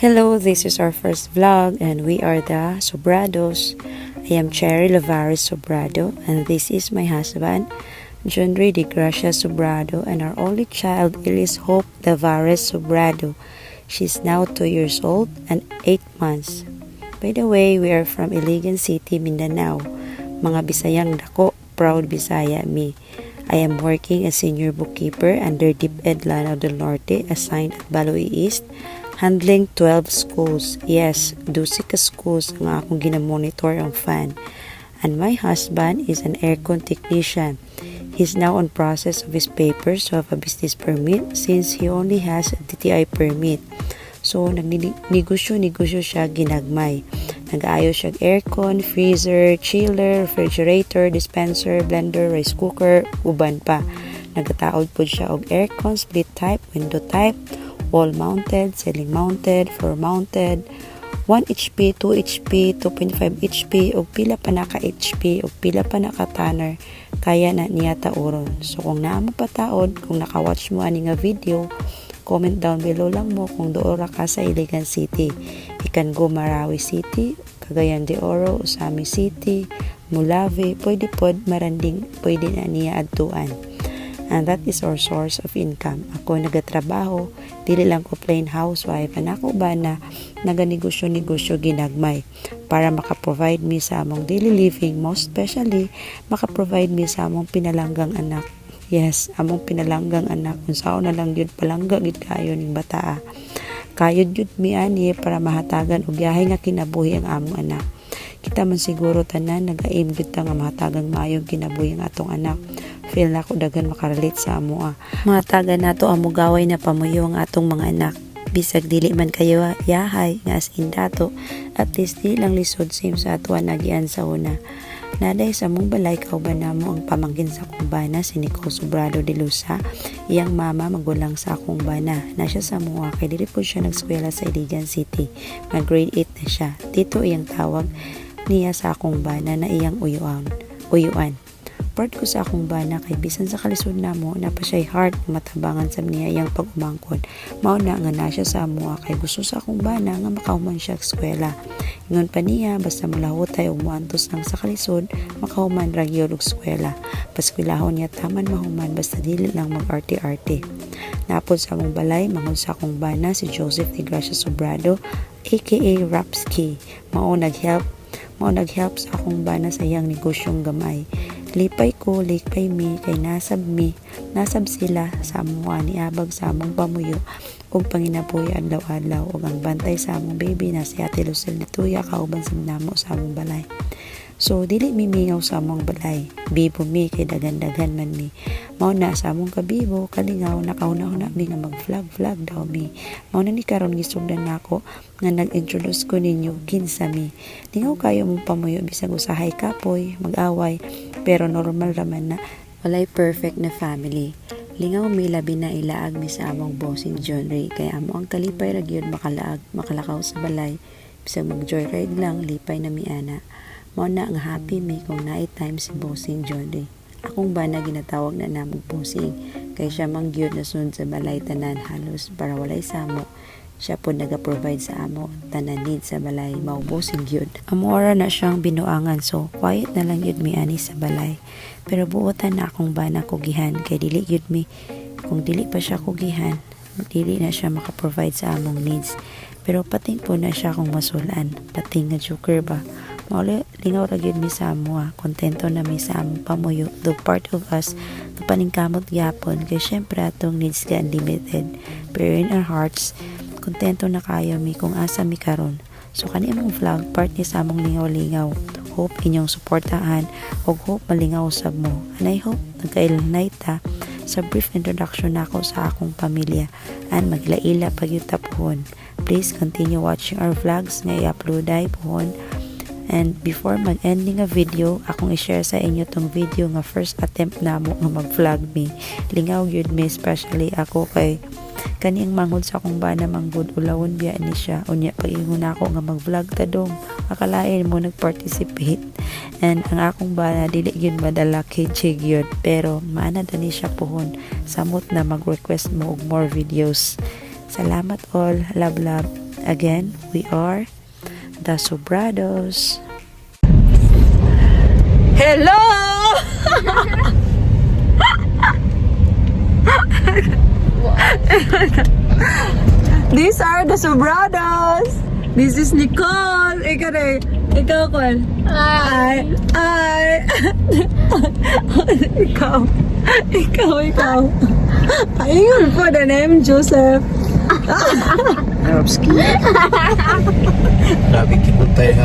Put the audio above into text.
Hello, this is our first vlog and we are the Sobrados. I am Cherry Lavares Sobrado and this is my husband, John Ray de Gracia Sobrado, and our only child, Elise Hope Lavares Sobrado. She's now 2 years old and 8 months. By the way, we are from Iligan City, Mindanao. Mga Bisayang dako, proud Bisaya me. I am working as senior bookkeeper under DepEd Lanao del Norte, assigned at Baloy East, handling 12 schools. Yes, 12 ka schools ang akong ginamonitor ang fan. And my husband is an aircon technician. He's now on process of his papers to have a business permit since he only has a DTI permit. So, nagnegosyo siya ginagmay. Nag-aayos siya aircon, freezer, chiller, refrigerator, dispenser, blender, rice cooker, uban pa. Nagataod po siya og aircon, split type, window type, wall mounted, ceiling mounted, floor mounted, 1 HP, 2 HP, 2.5 HP, og pila pa na ka HP, og pila pa na ka tanner, kaya na niya tauron. So kung naa mo pataod, kung nakawatch mo ani nga video, comment down below lang mo kung doora ka sa Iligan City. You can go Marawi City, Cagayan de Oro, Usami City, Mulave, pwede pod, Maranding, pwede na niya adtuan. And that is our source of income. Ako nagatrabaho, dili lang ko plain housewife, and ako ba na naganegosyo-negosyo ginagmay para makaprovide me sa among daily living, most especially makaprovide me sa among pinalanggang anak. Yes, among pinalanggang anak, kung saan na lang yun palangga gid kayo ning bataa. Kayod yun mi ani para mahatagan og yahay nga kinabuhi ang among anak. Kita man siguro tanan nag-aim gid ta nga mahatagan maayong kinabuhi ang atong anak. Feel na ko dagan makarelate sa amo. Mahatagan nato amo gaway na pamuyo ang atong mga anak. Bisag dili man kayo yahay nga as in dato, at least di lang lisod same sa atuan nagian sa una. Naday sa mong balay kauban namo ang pamangkin sa akong bana, si Nicole Sobrado de Lusa. Iyang mama magulang sa akong bana. Na siya sa mua kay dili po siya nagskwela sa Iligan City. Mag grade 8 na siya. Dito iyang tawag niya sa akong bana na iyang uyuan. Part ko sa akong bana kay bisan sa kalisod namo na pa siya heart matabangan sa niya iyang pag-umangkon. Mao na nga na siya sa mua kay gusto sa akong bana nga makahuman siya sa eskwela. Ingon pa niya basta mulahot tayo muantos lang sa kalisod makahuman ra gyud og eskwela. Paskwelahon niya taman mahuman basta dili lang mag-arte-arte. Napod sa among balay mangon sa akong bana si Joseph de Gracia Sobrado aka Rapski. Mao nag-help sa akong bana sa iyang negosyong gamay. Lipay ko, lipay mi, kay nasab sila sa amuha ni abag sa among pamuyo ug panginabuhi adlaw-adlaw ug ang bantay sa among baby na si Ate Lucille Lituya kauban sa namo sa among balay. So dili mi mingaw sa among balay, bibo mi kay dagan-dagan man mi. Mao na sa among kabibo kalingaw nakauna-una mi nga mag-vlog daw mi. Mao na ni karon gisugdan nako nga nag-introduce ko ninyo kinsa mi. Lingaw kayo mong pamuyo bisag usahay kapoy, mag-away, pero normal raman na walay perfect na family. Lingaw mi labi na ilaag mi sa among bossing John Ray kay amo ang kalipay ra gyud makalakaw sa balay. Bisag mag-joyride lang lipay na mi ana. Mao na ang happy mi kung naay time si bossing John Ray. Akong bana ginatawag na namog bossing kay siya mang gyud na sunod sa balay tanan halos para walay samo. Siya po naga-provide sa amo tanan need sa balay, mao bossing gyud. Amora na siyang binuangan so quiet na lang gyud mi ani sa balay. Pero buotan na akong bana kugihan kay dili gyud mi, kung dili pa siya kugihan dili na siya maka-provide sa among needs. Pero pating po na siya kung masulan, pating nga joker ba. Mauli, lingaw ra gyud mi sa amo. Kontento na mi sa among pamuyo. Do part of us, do paningkamot gyapon kay syempre atong needs ka unlimited. Pero in our hearts, kontento na kayo mi kung asa mi karon. So kani among vlog part ni sa among lingaw-lingaw. Hope inyong suportahan og hope malingaw sab mo. And I hope nagkailnay ta sa brief introduction nako sa akong pamilya and maglaila pagyuta pohon. Please continue watching our vlogs nga i-upload ay pohon. And before mag-ending a video, akong i-share sa inyo tong video nga first attempt namo nga mag-vlog mi. Lingaw gyud mi, especially ako kay kaniang manghod sa akong bana manggod ulawon biya ni siya. Unya pag-ingon ako nga mag-vlog ta dong. Akalain mo nag-participate. And ang akong bana dili gyud madala kay gyud, pero maana dani siya pohon. Samot na mag-request mo og more videos. Salamat all. Love. again, we are the Sobrados. Hello! These are the Sobrados. This is Nicole. Ikaw rin. Ikaw, Col. Ay. Ikaw. Ayun po, the name, Joseph. Arab ski. Grabe, kipot tayo na.